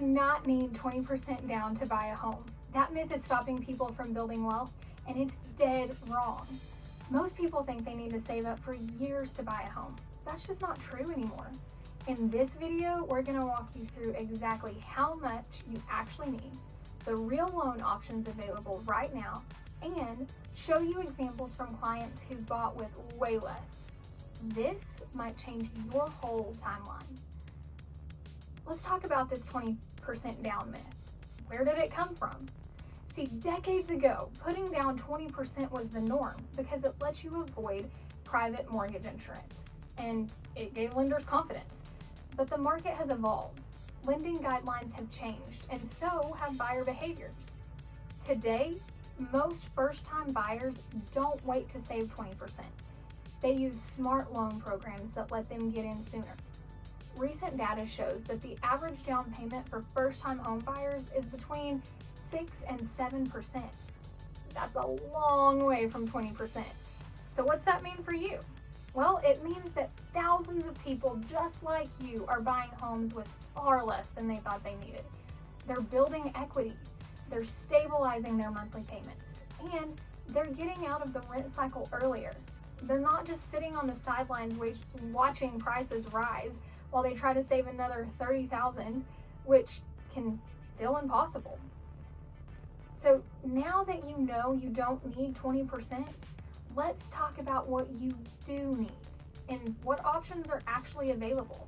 not need 20% down to buy a home. That myth is stopping people from building wealth, and it's dead wrong. Most people think they need to save up for years to buy a home. That's just not true anymore. In this video, we're going to walk you through exactly how much you actually need, the real loan options available right now, and show you examples from clients who bought with way less. This might change your whole timeline. Let's talk about this 20% down myth. Where did it come from? See, decades ago, putting down 20% was the norm because it lets you avoid private mortgage insurance, and it gave lenders confidence. But the market has evolved. Lending guidelines have changed, and so have buyer behaviors. Today, most first-time buyers don't wait to save 20%. They use smart loan programs that let them get in sooner. Recent data shows that the average down payment for first-time home buyers is between 6 and 7%. That's a long way from 20%. So what's that mean for you? Well, it means that thousands of people just like you are buying homes with far less than they thought they needed. They're building equity, they're stabilizing their monthly payments, and they're getting out of the rent cycle earlier. They're not just sitting on the sidelines watching prices rise while they try to save another $30,000, which can feel impossible. So now that you know you don't need 20%, let's talk about what you do need and what options are actually available.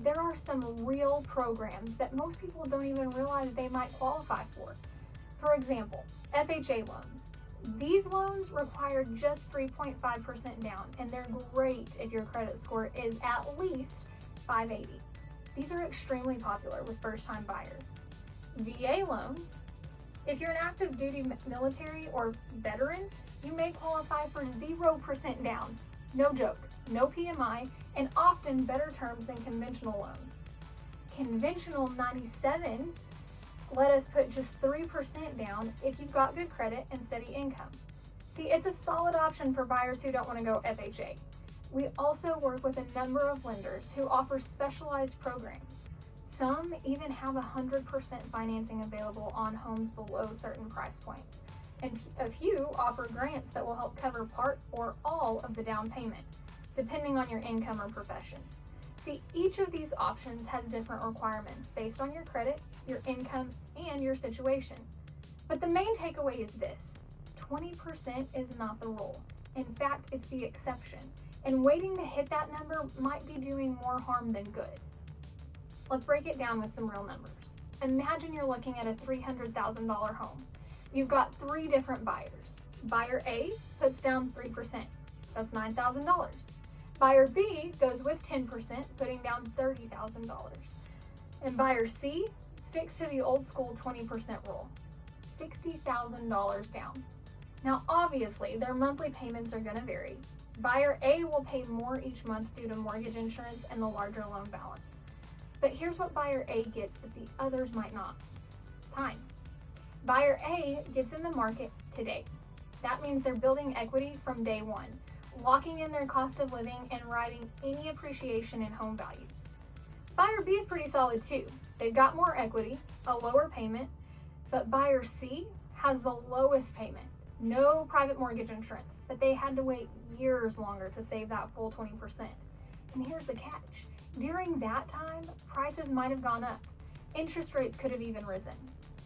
There are some real programs that most people don't even realize they might qualify for. For example, FHA loans. These loans require just 3.5% down, and they're great if your credit score is at least 580. These are extremely popular with first-time buyers. VA loans. If you're an active duty military or veteran, you may qualify for 0% down. No joke, no PMI, and often better terms than conventional loans. Conventional 97s let us put just 3% down if you've got good credit and steady income. See, it's a solid option for buyers who don't want to go FHA. We also work with a number of lenders who offer specialized programs. Some even have 100% financing available on homes below certain price points, and a few offer grants that will help cover part or all of the down payment, depending on your income or profession. See, each of these options has different requirements based on your credit, your income, and your situation. But the main takeaway is this: 20% is not the rule. In fact, it's the exception, and waiting to hit that number might be doing more harm than good. Let's break it down with some real numbers. Imagine you're looking at a $300,000 home. You've got 3 different buyers. Buyer A puts down 3%. That's $9,000. Buyer B goes with 10%, putting down $30,000. And buyer C sticks to the old school 20% rule, $60,000 down. Now, obviously, their monthly payments are going to vary. Buyer A will pay more each month due to mortgage insurance and the larger loan balance. But here's what buyer A gets that the others might not: time. Buyer A gets in the market today. That means they're building equity from day one, locking in their cost of living and riding any appreciation in home values. Buyer B is pretty solid too. They've got more equity, a lower payment, but buyer C has the lowest payment, no private mortgage insurance, but they had to wait years longer to save that full 20%. And here's the catch: during that time, prices might have gone up. Interest rates could have even risen.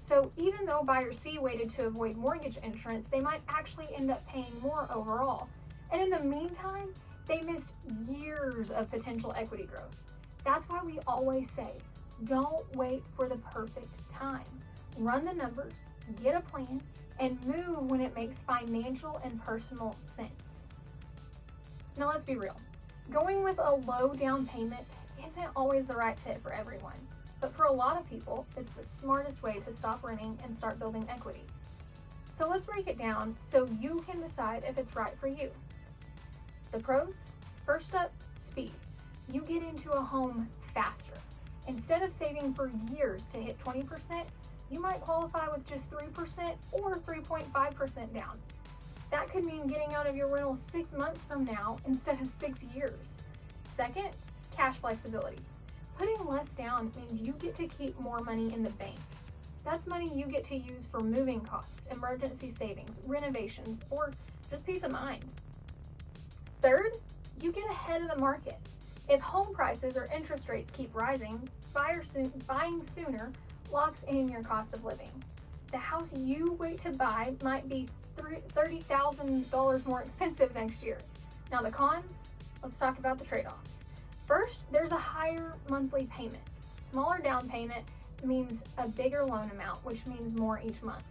So even though buyer C waited to avoid mortgage insurance, they might actually end up paying more overall. And in the meantime, they missed years of potential equity growth. That's why we always say, don't wait for the perfect time. Run the numbers, get a plan, and move when it makes financial and personal sense. Now let's be real. Going with a low down payment isn't always the right fit for everyone. But for a lot of people, it's the smartest way to stop renting and start building equity. So let's break it down so you can decide if it's right for you. The pros? First up, speed. You get into a home faster. Instead of saving for years to hit 20%, you might qualify with just 3% or 3.5% down. That could mean getting out of your rental 6 months from now instead of 6 years. Second, cash flexibility. Putting less down means you get to keep more money in the bank. That's money you get to use for moving costs, emergency savings, renovations, or just peace of mind. Third, you get ahead of the market. If home prices or interest rates keep rising, buying sooner locks in your cost of living. The house you wait to buy might be $30,000 more expensive next year. Now the cons, let's talk about the trade-offs. First, there's a higher monthly payment. Smaller down payment means a bigger loan amount, which means more each month.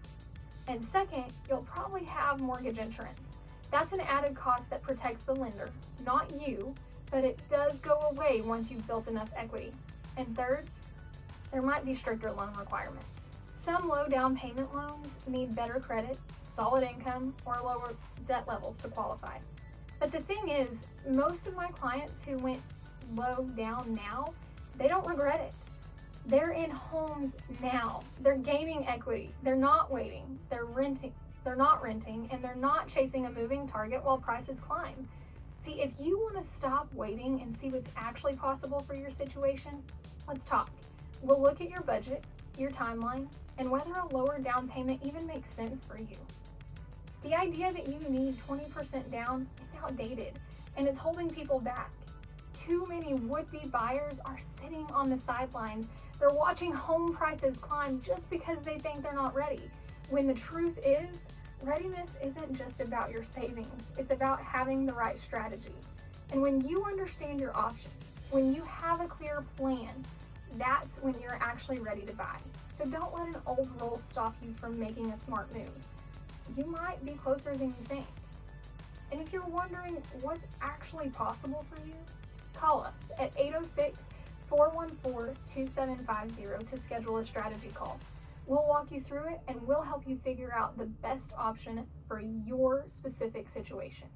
And second, you'll probably have mortgage insurance. That's an added cost that protects the lender, not you, but it does go away once you've built enough equity. And third, there might be stricter loan requirements. Some low down payment loans need better credit, solid income, or lower debt levels to qualify. But the thing is, most of my clients who went low down now, they don't regret it. They're in homes now. They're gaining equity. They're not waiting. They're not renting, and they're not chasing a moving target while prices climb. See, if you want to stop waiting and see what's actually possible for your situation, let's talk. We'll look at your budget, your timeline, and whether a lower down payment even makes sense for you. The idea that you need 20% down, it's outdated, and it's holding people back. Too many would-be buyers are sitting on the sidelines. They're watching home prices climb just because they think they're not ready. When the truth is, readiness isn't just about your savings. It's about having the right strategy. And when you understand your options, when you have a clear plan, that's when you're actually ready to buy. So don't let an old rule stop you from making a smart move. You might be closer than you think. And if you're wondering what's actually possible for you, call us at 806-414-2750 to schedule a strategy call. We'll walk you through it and we'll help you figure out the best option for your specific situation.